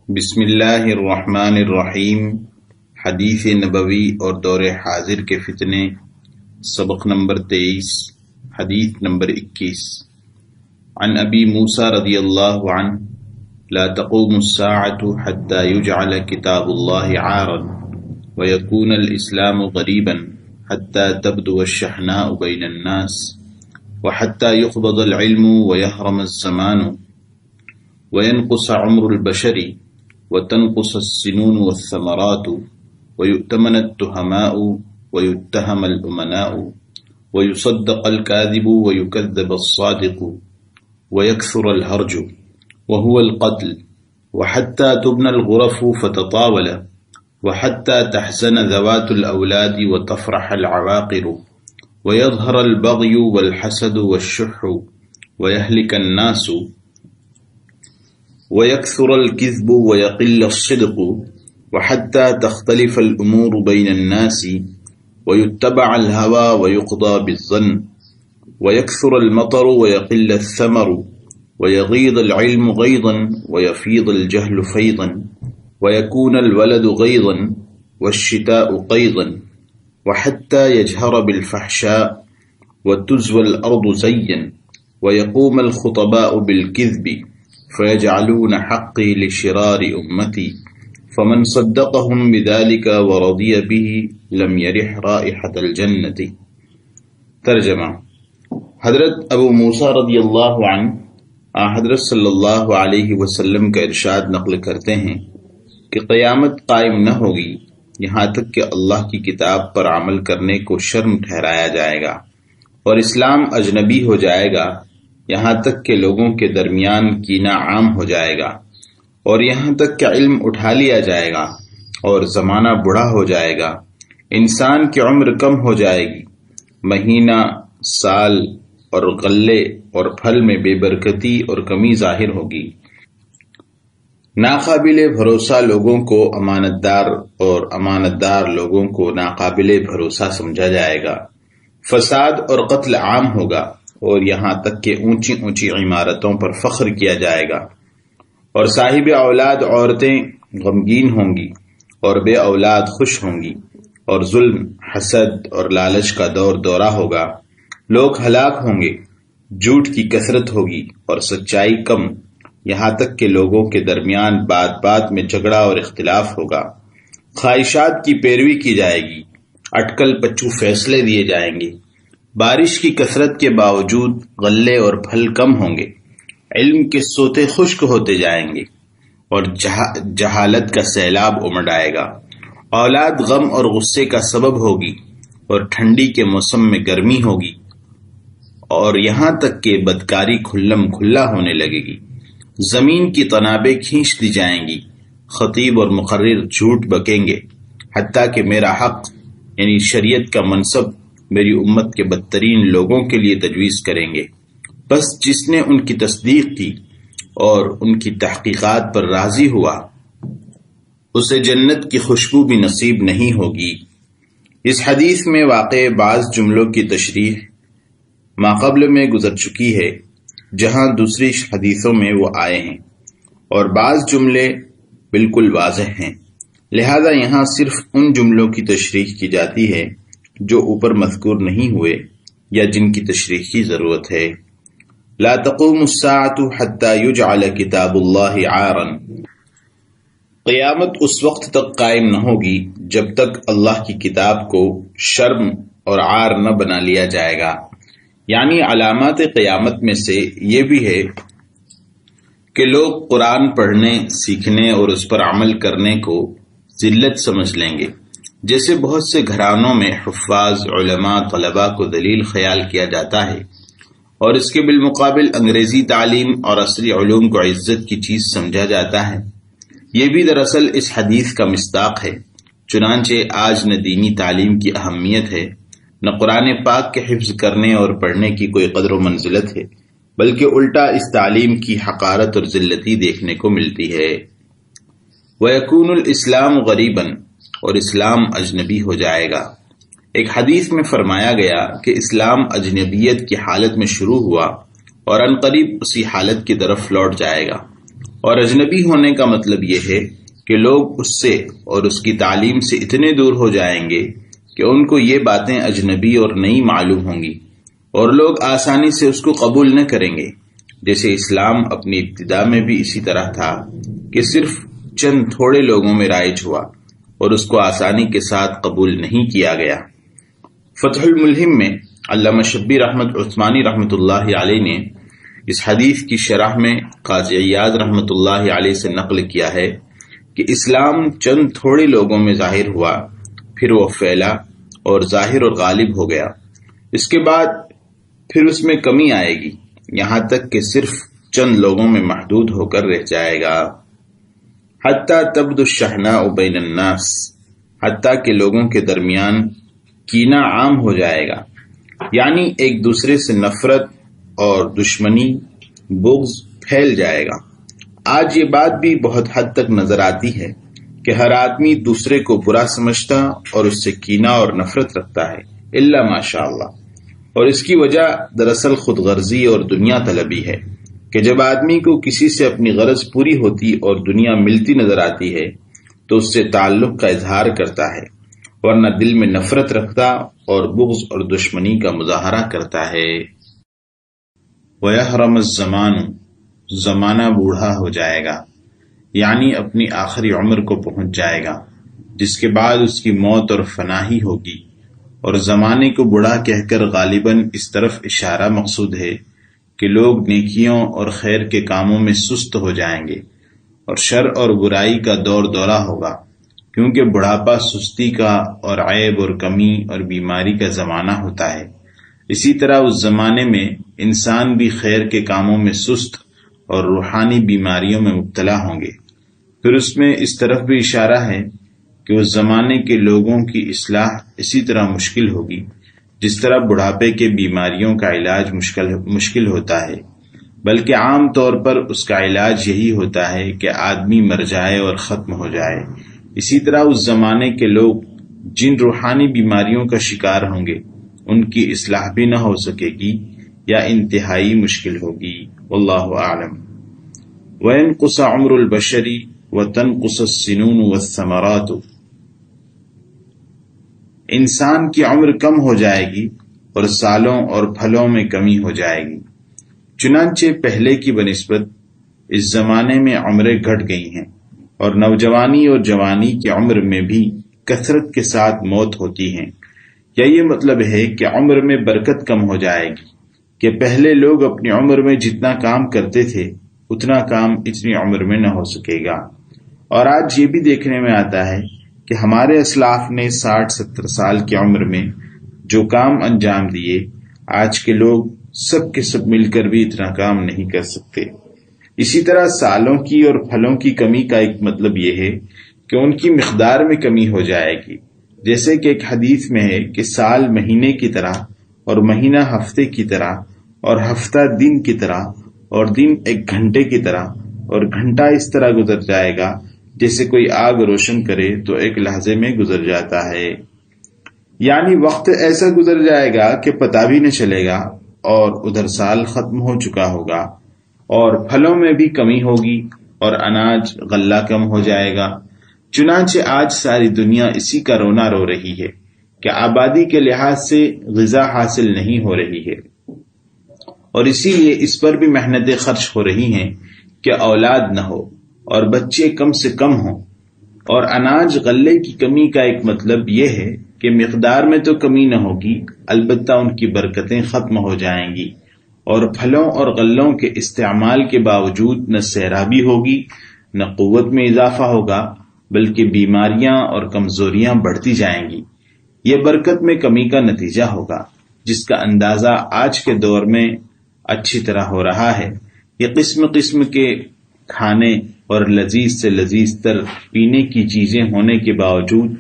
بسم اللہ الرحمن الرحیم۔ حدیث نبوی اور دور حاضر کے فتنے، سبق نمبر 23، حدیث نمبر 21۔ عن ابی موسیٰ رضی اللہ عنہ لا تقوم الساعة حتى يجعل كتاب الله عارا ويكون الإسلام غريبا حتى تبدو الشحناء بين الناس وحتى يقبض العلم ويهرم الزمان وينقص عمر البشر وتنقص السنون والثمرات ويؤتمن التهماء ويتهم الأمناء ويصدق الكاذب ويكذب الصادق ويكثر الهرج وهو القتل وحتى تبنى الغرف فتطاول وحتى تحزن ذوات الأولاد وتفرح العواقر ويظهر البغي والحسد والشح ويهلك الناس ويكثر الكذب ويقل الصدق وحتى تختلف الأمور بين الناس ويتبع الهوى ويقضى بالظن ويكثر المطر ويقل الثمر ويغيض العلم غيظا ويفيض الجهل فيضا ويكون الولد غيظا والشتاء قيظا وحتى يجهر بالفحشاء وتزوى الأرض زيا ويقوم الخطباء بالكذب فيجعلون حقي لشرار أمتي فمن صدقهم بذلك ورضي به لم يرح رائحة الجنة۔ ترجمہ: حضرت ابو موسیٰ رضی اللہ عنہ حضرت صلی اللہ علیہ وسلم کا ارشاد نقل کرتے ہیں کہ قیامت قائم نہ ہوگی یہاں تک کہ اللہ کی کتاب پر عمل کرنے کو شرم ٹھہرایا جائے گا، اور اسلام اجنبی ہو جائے گا یہاں تک کہ لوگوں کے درمیان کینہ عام ہو جائے گا، اور یہاں تک کہ علم اٹھا لیا جائے گا اور زمانہ بڑھا ہو جائے گا، انسان کی عمر کم ہو جائے گی، مہینہ، سال اور غلے اور پھل میں بے برکتی اور کمی ظاہر ہوگی، ناقابل بھروسہ لوگوں کو امانت دار اور امانت دار لوگوں کو ناقابل بھروسہ سمجھا جائے گا، فساد اور قتل عام ہوگا، اور یہاں تک کہ اونچی اونچی عمارتوں پر فخر کیا جائے گا، اور صاحب اولاد عورتیں غمگین ہوں گی اور بے اولاد خوش ہوں گی، اور ظلم، حسد اور لالچ کا دورہ ہوگا، لوگ ہلاک ہوں گے، جھوٹ کی کثرت ہوگی اور سچائی کم، یہاں تک کہ لوگوں کے درمیان بات بات میں جھگڑا اور اختلاف ہوگا، خواہشات کی پیروی کی جائے گی، اٹکل پچو فیصلے دیے جائیں گے، بارش کی کثرت کے باوجود غلے اور پھل کم ہوں گے، علم کے سوتے خشک ہوتے جائیں گے، اور جہالت کا سیلاب امڑ آئے گا، اولاد غم اور غصے کا سبب ہوگی، اور ٹھنڈی کے موسم میں گرمی ہوگی، اور یہاں تک کہ بدکاری کھلم کھلا ہونے لگے گی، زمین کی تنابیں کھینچ دی جائیں گی، خطیب اور مقرر جھوٹ بکیں گے، حتیٰ کہ میرا حق یعنی شریعت کا منصب میری امت کے بدترین لوگوں کے لیے تجویز کریں گے، بس جس نے ان کی تصدیق کی اور ان کی تحقیقات پر راضی ہوا اسے جنت کی خوشبو بھی نصیب نہیں ہوگی۔ اس حدیث میں واقع بعض جملوں کی تشریح ماقبل میں گزر چکی ہے جہاں دوسری حدیثوں میں وہ آئے ہیں، اور بعض جملے بالکل واضح ہیں، لہذا یہاں صرف ان جملوں کی تشریح کی جاتی ہے جو اوپر مذکور نہیں ہوئے یا جن کی تشریح کی ضرورت ہے۔ لا تقوم الساعة حتى يجعل كتاب الله عارا، قیامت اس وقت تک قائم نہ ہوگی جب تک اللہ کی کتاب کو شرم اور عار نہ بنا لیا جائے گا، یعنی علامات قیامت میں سے یہ بھی ہے کہ لوگ قرآن پڑھنے، سیکھنے اور اس پر عمل کرنے کو ذلت سمجھ لیں گے، جیسے بہت سے گھرانوں میں حفاظ، علماء، طلباء کو ذلیل خیال کیا جاتا ہے، اور اس کے بالمقابل انگریزی تعلیم اور عصری علوم کو عزت کی چیز سمجھا جاتا ہے۔ یہ بھی دراصل اس حدیث کا مصداق ہے، چنانچہ آج نہ دینی تعلیم کی اہمیت ہے، نہ قرآن پاک کے حفظ کرنے اور پڑھنے کی کوئی قدر و منزلت ہے، بلکہ الٹا اس تعلیم کی حقارت اور ذلتی دیکھنے کو ملتی ہے۔ وَيَكُونُ الْإِسْلَامُ غَرِيبًا، اور اسلام اجنبی ہو جائے گا۔ ایک حدیث میں فرمایا گیا کہ اسلام اجنبیت کی حالت میں شروع ہوا اور عنقریب اسی حالت کی طرف لوٹ جائے گا، اور اجنبی ہونے کا مطلب یہ ہے کہ لوگ اس سے اور اس کی تعلیم سے اتنے دور ہو جائیں گے کہ ان کو یہ باتیں اجنبی اور نئی معلوم ہوں گی، اور لوگ آسانی سے اس کو قبول نہ کریں گے، جیسے اسلام اپنی ابتدا میں بھی اسی طرح تھا کہ صرف چند تھوڑے لوگوں میں رائج ہوا اور اس کو آسانی کے ساتھ قبول نہیں کیا گیا۔ فتح الملہم میں علامہ شبیر احمد عثمانی رحمۃ اللہ علیہ نے اس حدیث کی شرح میں قاضی عیاض رحمۃ اللہ علیہ سے نقل کیا ہے کہ اسلام چند تھوڑے لوگوں میں ظاہر ہوا، پھر وہ پھیلا اور ظاہر اور غالب ہو گیا، اس کے بعد پھر اس میں کمی آئے گی، یہاں تک کہ صرف چند لوگوں میں محدود ہو کر رہ جائے گا۔ حتیٰ تبدو الشحناء بین الناس، حتیٰ کہ لوگوں کے درمیان کینہ عام ہو جائے گا، یعنی ایک دوسرے سے نفرت اور دشمنی، بغض پھیل جائے گا۔ آج یہ بات بھی بہت حد تک نظر آتی ہے کہ ہر آدمی دوسرے کو برا سمجھتا اور اس سے کینہ اور نفرت رکھتا ہے، الا ماشاء اللہ، اور اس کی وجہ دراصل خود غرضی اور دنیا طلبی ہے کہ جب آدمی کو کسی سے اپنی غرض پوری ہوتی اور دنیا ملتی نظر آتی ہے تو اس سے تعلق کا اظہار کرتا ہے، ورنہ دل میں نفرت رکھتا اور بغض اور دشمنی کا مظاہرہ کرتا ہے۔ وَيَحْرَمَ الزَّمَانُ، زمانہ بوڑھا ہو جائے گا، یعنی اپنی آخری عمر کو پہنچ جائے گا، جس کے بعد اس کی موت اور فناہی ہوگی، اور زمانے کو بوڑھا کہہ کر غالباً اس طرف اشارہ مقصود ہے کہ لوگ نیکیوں اور خیر کے کاموں میں سست ہو جائیں گے، اور شر اور برائی کا دور دورہ ہوگا، کیونکہ بڑھاپا سستی کا اور عیب اور کمی اور بیماری کا زمانہ ہوتا ہے۔ اسی طرح اس زمانے میں انسان بھی خیر کے کاموں میں سست اور روحانی بیماریوں میں مبتلا ہوں گے۔ پھر اس میں اس طرف بھی اشارہ ہے کہ اس زمانے کے لوگوں کی اصلاح اسی طرح مشکل ہوگی جس طرح بڑھاپے کے بیماریوں کا علاج مشکل ہوتا ہے، بلکہ عام طور پر اس کا علاج یہی ہوتا ہے کہ آدمی مر جائے اور ختم ہو جائے۔ اسی طرح اس زمانے کے لوگ جن روحانی بیماریوں کا شکار ہوں گے ان کی اصلاح بھی نہ ہو سکے گی یا انتہائی مشکل ہوگی۔ واللہ اعلم۔ وَيَنْقُصَ عُمْرُ الْبَشَرِ وَتَنْقُصَ السِّنُونُ وَالثَّمَرَاتُ، انسان کی عمر کم ہو جائے گی اور سالوں اور پھلوں میں کمی ہو جائے گی۔ چنانچہ پہلے کی بنسبت اس زمانے میں عمریں گھٹ گئی ہیں، اور نوجوانی اور جوانی کی عمر میں بھی کثرت کے ساتھ موت ہوتی ہیں۔ یا یہ مطلب ہے کہ عمر میں برکت کم ہو جائے گی کہ پہلے لوگ اپنی عمر میں جتنا کام کرتے تھے اتنا کام اتنی عمر میں نہ ہو سکے گا۔ اور آج یہ بھی دیکھنے میں آتا ہے کہ ہمارے اسلاف نے 60-70 سال کی عمر میں جو کام انجام دیے، آج کے لوگ سب کے سب مل کر بھی اتنا کام نہیں کر سکتے۔ اسی طرح سالوں کی اور پھلوں کی کمی کا ایک مطلب یہ ہے کہ ان کی مقدار میں کمی ہو جائے گی، جیسے کہ ایک حدیث میں ہے کہ سال مہینے کی طرح اور مہینہ ہفتے کی طرح اور ہفتہ دن کی طرح اور دن ایک گھنٹے کی طرح اور گھنٹہ اس طرح گزر جائے گا جیسے کوئی آگ روشن کرے تو ایک لحظے میں گزر جاتا ہے۔ یعنی وقت ایسا گزر جائے گا کہ پتہ بھی نہ چلے گا، اور ادھر سال ختم ہو چکا ہوگا، اور پھلوں میں بھی کمی ہوگی اور اناج غلہ کم ہو جائے گا۔ چنانچہ آج ساری دنیا اسی کا رونا رو رہی ہے کہ آبادی کے لحاظ سے غذا حاصل نہیں ہو رہی ہے، اور اسی لیے اس پر بھی محنتیں خرچ ہو رہی ہیں کہ اولاد نہ ہو اور بچے کم سے کم ہوں۔ اور اناج غلے کی کمی کا ایک مطلب یہ ہے کہ مقدار میں تو کمی نہ ہوگی، البتہ ان کی برکتیں ختم ہو جائیں گی، اور پھلوں اور غلوں کے استعمال کے باوجود نہ سیرابی ہوگی، نہ قوت میں اضافہ ہوگا، بلکہ بیماریاں اور کمزوریاں بڑھتی جائیں گی۔ یہ برکت میں کمی کا نتیجہ ہوگا، جس کا اندازہ آج کے دور میں اچھی طرح ہو رہا ہے۔ یہ قسم قسم کے کھانے اور لذیذ سے لذیذ تر پینے کی چیزیں ہونے کے باوجود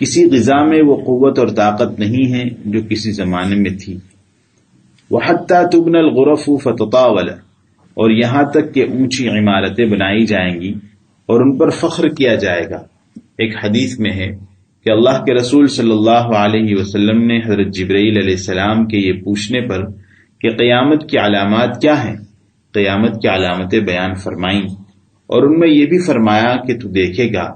کسی غذا میں وہ قوت اور طاقت نہیں ہے جو کسی زمانے میں تھی۔ وَحَتَّى تُبْنَى الْغُرَفُ فَتُطَاوَلَ، اور یہاں تک کہ اونچی عمارتیں بنائی جائیں گی اور ان پر فخر کیا جائے گا۔ ایک حدیث میں ہے کہ اللہ کے رسول صلی اللہ علیہ وسلم نے حضرت جبرائیل علیہ السلام کے یہ پوچھنے پر کہ قیامت کی علامات کیا ہیں، قیامت کی علامتیں بیان فرمائیں۔ اور ان میں یہ بھی فرمایا کہ تو دیکھے گا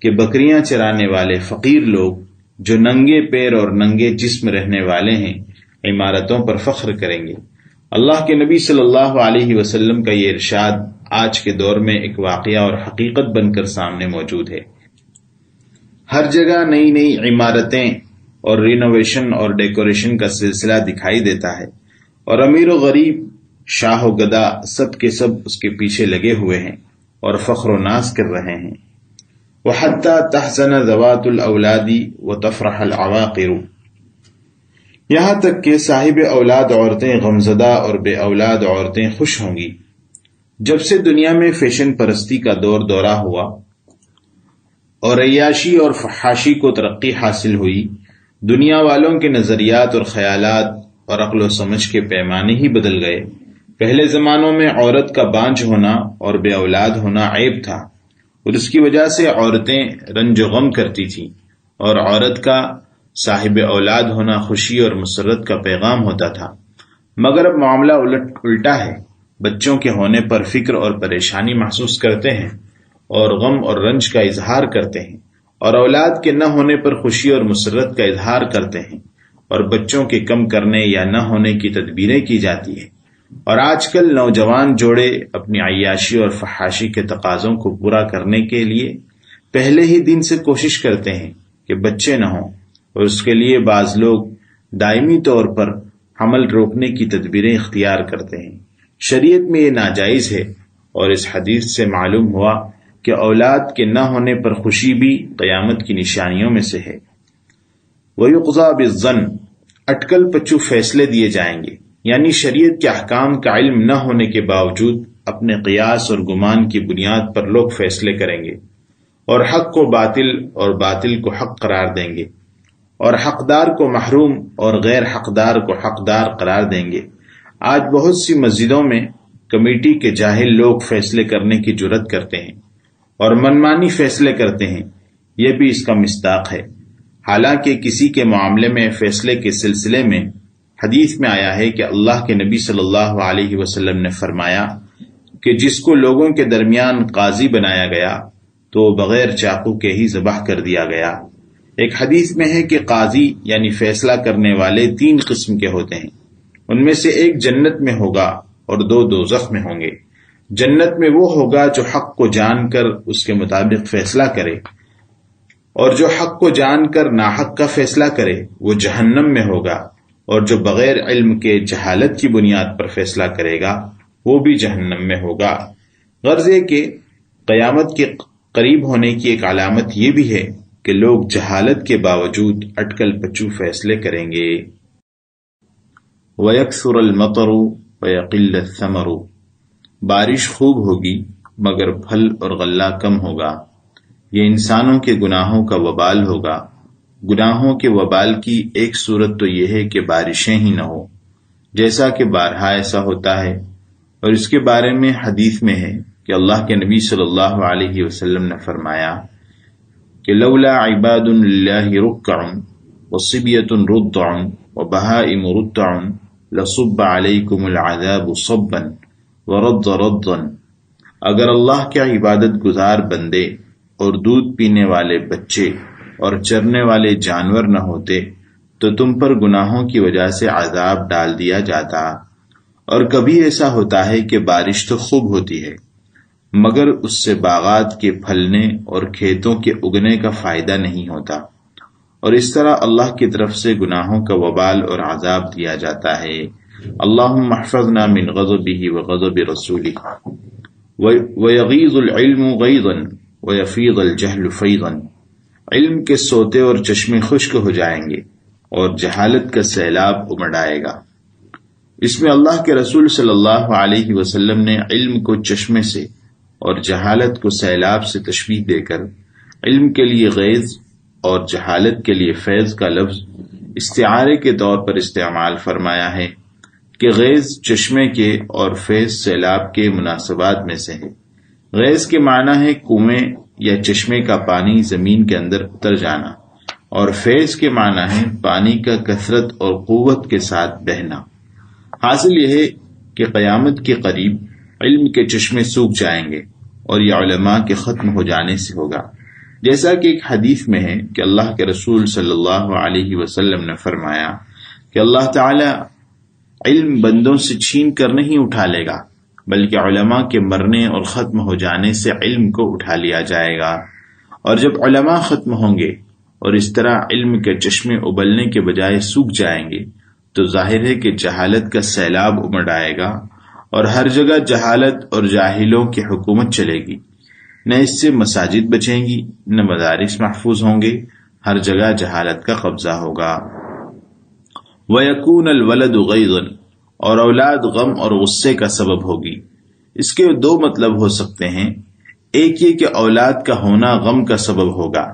کہ بکریاں چرانے والے فقیر لوگ جو ننگے پیر اور ننگے جسم رہنے والے ہیں عمارتوں پر فخر کریں گے۔ اللہ کے نبی صلی اللہ علیہ وسلم کا یہ ارشاد آج کے دور میں ایک واقعہ اور حقیقت بن کر سامنے موجود ہے۔ ہر جگہ نئی نئی عمارتیں اور رینوویشن اور ڈیکوریشن کا سلسلہ دکھائی دیتا ہے، اور امیر و غریب، شاہ و گدا، سب کے سب اس کے پیچھے لگے ہوئے ہیں اور فخر و ناز کر رہے ہیں۔ وَحَتَّى تَحْزَنَ ذَوَاتُ الْأَوْلَادِ وَتَفْرَحَ الْعَوَاقِرُ، یہاں تک کہ صاحب اولاد عورتیں غمزدہ اور بے اولاد عورتیں خوش ہوں گی۔ جب سے دنیا میں فیشن پرستی کا دور دورہ ہوا اور عیاشی اور فحاشی کو ترقی حاصل ہوئی، دنیا والوں کے نظریات اور خیالات اور عقل و سمجھ کے پیمانے ہی بدل گئے۔ پہلے زمانوں میں عورت کا بانجھ ہونا اور بے اولاد ہونا عیب تھا، اور اس کی وجہ سے عورتیں رنج و غم کرتی تھیں، اور عورت کا صاحب اولاد ہونا خوشی اور مسرت کا پیغام ہوتا تھا۔ مگر اب معاملہ الٹا ہے، بچوں کے ہونے پر فکر اور پریشانی محسوس کرتے ہیں اور غم اور رنج کا اظہار کرتے ہیں، اور اولاد کے نہ ہونے پر خوشی اور مسرت کا اظہار کرتے ہیں، اور بچوں کے کم کرنے یا نہ ہونے کی تدبیریں کی جاتی ہیں۔ اور آج کل نوجوان جوڑے اپنی عیاشی اور فحاشی کے تقاضوں کو پورا کرنے کے لیے پہلے ہی دن سے کوشش کرتے ہیں کہ بچے نہ ہوں، اور اس کے لیے بعض لوگ دائمی طور پر حمل روکنے کی تدبیریں اختیار کرتے ہیں۔ شریعت میں یہ ناجائز ہے، اور اس حدیث سے معلوم ہوا کہ اولاد کے نہ ہونے پر خوشی بھی قیامت کی نشانیوں میں سے ہے۔ وَيُقْضَى بِالظَّنِّ، اٹکل پچو فیصلے دیے جائیں گے، یعنی شریعت کے احکام کا علم نہ ہونے کے باوجود اپنے قیاس اور گمان کی بنیاد پر لوگ فیصلے کریں گے، اور حق کو باطل اور باطل کو حق قرار دیں گے، اور حقدار کو محروم اور غیر حقدار کو حقدار قرار دیں گے۔ آج بہت سی مسجدوں میں کمیٹی کے جاہل لوگ فیصلے کرنے کی جرات کرتے ہیں اور منمانی فیصلے کرتے ہیں، یہ بھی اس کا مصداق ہے۔ حالانکہ کسی کے معاملے میں فیصلے کے سلسلے میں حدیث میں آیا ہے کہ اللہ کے نبی صلی اللہ علیہ وسلم نے فرمایا کہ جس کو لوگوں کے درمیان قاضی بنایا گیا تو وہ بغیر چاقو کے ہی ذبح کر دیا گیا۔ ایک حدیث میں ہے کہ قاضی یعنی فیصلہ کرنے والے 3 قسم کے ہوتے ہیں، ان میں سے ایک جنت میں ہوگا اور 2 دوزخ میں ہوں گے۔ جنت میں وہ ہوگا جو حق کو جان کر اس کے مطابق فیصلہ کرے، اور جو حق کو جان کر ناحق کا فیصلہ کرے وہ جہنم میں ہوگا، اور جو بغیر علم کے جہالت کی بنیاد پر فیصلہ کرے گا وہ بھی جہنم میں ہوگا۔ غرض یہ کہ قیامت کے قریب ہونے کی ایک علامت یہ بھی ہے کہ لوگ جہالت کے باوجود اٹکل پچو فیصلے کریں گے۔ وَيَكْثُرَ الْمَطَرُ وَيَقِلَّ الثَّمَرُ، بارش خوب ہوگی مگر پھل اور غلہ کم ہوگا۔ یہ انسانوں کے گناہوں کا وبال ہوگا۔ گناہوں کے وبال کی ایک صورت تو یہ ہے کہ بارشیں ہی نہ ہو، جیسا کہ بارہا ایسا ہوتا ہے، اور اس کے بارے میں حدیث میں ہے کہ اللہ کے نبی صلی اللہ علیہ وسلم نے فرمایا کہ لولا عباد للہ رکع وصبیۃ رضع وبہائم رتع لصب علیکم العذاب صبا ورض رضا، اگر اللہ کے عبادت گزار بندے اور دودھ پینے والے بچے اور چرنے والے جانور نہ ہوتے تو تم پر گناہوں کی وجہ سے عذاب ڈال دیا جاتا۔ اور کبھی ایسا ہوتا ہے کہ بارش تو خوب ہوتی ہے مگر اس سے باغات کے پھلنے اور کھیتوں کے اگنے کا فائدہ نہیں ہوتا، اور اس طرح اللہ کی طرف سے گناہوں کا وبال اور عذاب دیا جاتا ہے۔ اللہم احفظنا من غضبہ وغضب رسولہ ویغیظ العلم غیظا ویفیض الجہل فیضا، علم کے سوتے اور چشمے خشک ہو جائیں گے اور جہالت کا سیلاب امڑ آئے گا۔ اس میں اللہ کے رسول صلی اللہ علیہ وسلم نے علم کو چشمے سے اور جہالت کو سیلاب سے تشبیہ دے کر علم کے لیے غیظ اور جہالت کے لیے فیض کا لفظ استعارے کے طور پر استعمال فرمایا ہے کہ غیظ چشمے کے اور فیض سیلاب کے مناسبات میں سے ہے۔ غیظ کے معنی ہے کنویں یا چشمے کا پانی زمین کے اندر اتر جانا، اور فیض کے معنی ہے پانی کا کثرت اور قوت کے ساتھ بہنا۔ حاصل یہ ہے کہ قیامت کے قریب علم کے چشمے سوکھ جائیں گے اور یہ علماء کے ختم ہو جانے سے ہوگا، جیسا کہ ایک حدیث میں ہے کہ اللہ کے رسول صلی اللہ علیہ وسلم نے فرمایا کہ اللہ تعالی علم بندوں سے چھین کر نہیں اٹھا لے گا، بلکہ علماء کے مرنے اور ختم ہو جانے سے علم کو اٹھا لیا جائے گا۔ اور جب علماء ختم ہوں گے اور اس طرح علم کے چشمے ابلنے کے بجائے سوکھ جائیں گے تو ظاہر ہے کہ جہالت کا سیلاب امڑ آئے گا، اور ہر جگہ جہالت اور جاہلوں کی حکومت چلے گی، نہ اس سے مساجد بچیں گی، نہ مدارس محفوظ ہوں گے، ہر جگہ جہالت کا قبضہ ہوگا۔ وَيَكُونَ الْوَلَدُ غَيْظًا، اور اولاد غم اور غصے کا سبب ہوگی۔ اس کے دو مطلب ہو سکتے ہیں، ایک یہ کہ اولاد کا ہونا غم کا سبب ہوگا،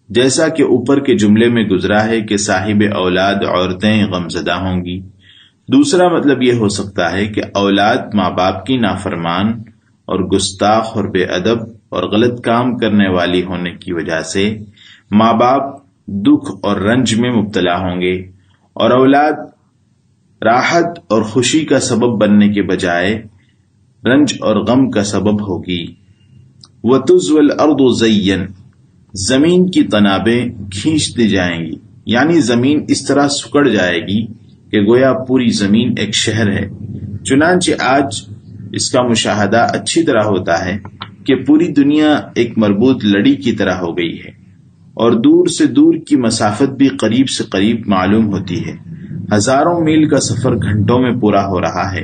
جیسا کہ اوپر کے جملے میں گزرا ہے کہ صاحب اولاد عورتیں غم زدہ ہوں گی۔ دوسرا مطلب یہ ہو سکتا ہے کہ اولاد ماں باپ کی نافرمان اور گستاخ اور بے ادب اور غلط کام کرنے والی ہونے کی وجہ سے ماں باپ دکھ اور رنج میں مبتلا ہوں گے، اور اولاد راحت اور خوشی کا سبب بننے کے بجائے رنج اور غم کا سبب ہوگی۔ وَتُزْوَى الْأَرْضُ زَيًّا، زمین کی تنابیں کھینچ دی جائیں گی، یعنی زمین اس طرح سکڑ جائے گی کہ گویا پوری زمین ایک شہر ہے۔ چنانچہ آج اس کا مشاہدہ اچھی طرح ہوتا ہے کہ پوری دنیا ایک مربوط لڑی کی طرح ہو گئی ہے، اور دور سے دور کی مسافت بھی قریب سے قریب معلوم ہوتی ہے۔ ہزاروں میل کا سفر گھنٹوں میں پورا ہو رہا ہے۔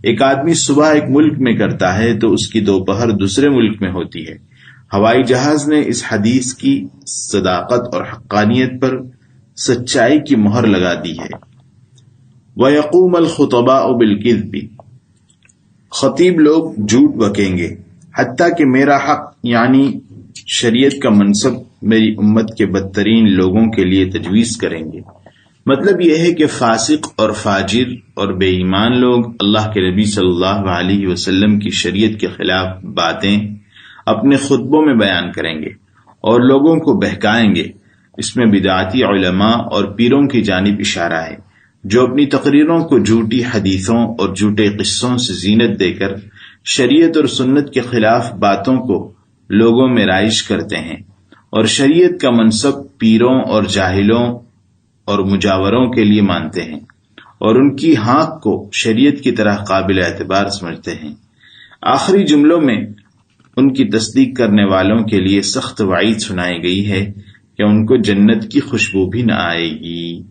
ایک آدمی صبح ایک ملک میں کرتا ہے تو اس کی دوپہر دوسرے ملک میں ہوتی ہے۔ ہوائی جہاز نے اس حدیث کی صداقت اور حقانیت پر سچائی کی مہر لگا دی ہے۔ وَيَقُومَ الْخُطَبَاءُ بِالْكِذْبِ، خطیب لوگ جھوٹ بکیں گے، حتیٰ کہ میرا حق یعنی شریعت کا منصب میری امت کے بدترین لوگوں کے لیے تجویز کریں گے۔ مطلب یہ ہے کہ فاسق اور فاجر اور بے ایمان لوگ اللہ کے نبی صلی اللہ علیہ وسلم کی شریعت کے خلاف باتیں اپنے خطبوں میں بیان کریں گے اور لوگوں کو بہکائیں گے۔ اس میں بدعتی علماء اور پیروں کی جانب اشارہ ہے، جو اپنی تقریروں کو جھوٹی حدیثوں اور جھوٹے قصوں سے زینت دے کر شریعت اور سنت کے خلاف باتوں کو لوگوں میں رائج کرتے ہیں، اور شریعت کا منصب پیروں اور جاہلوں اور مجاوروں کے لیے مانتے ہیں، اور ان کی ہانک کو شریعت کی طرح قابل اعتبار سمجھتے ہیں۔ آخری جملوں میں ان کی تصدیق کرنے والوں کے لیے سخت وعید سنائی گئی ہے کہ ان کو جنت کی خوشبو بھی نہ آئے گی۔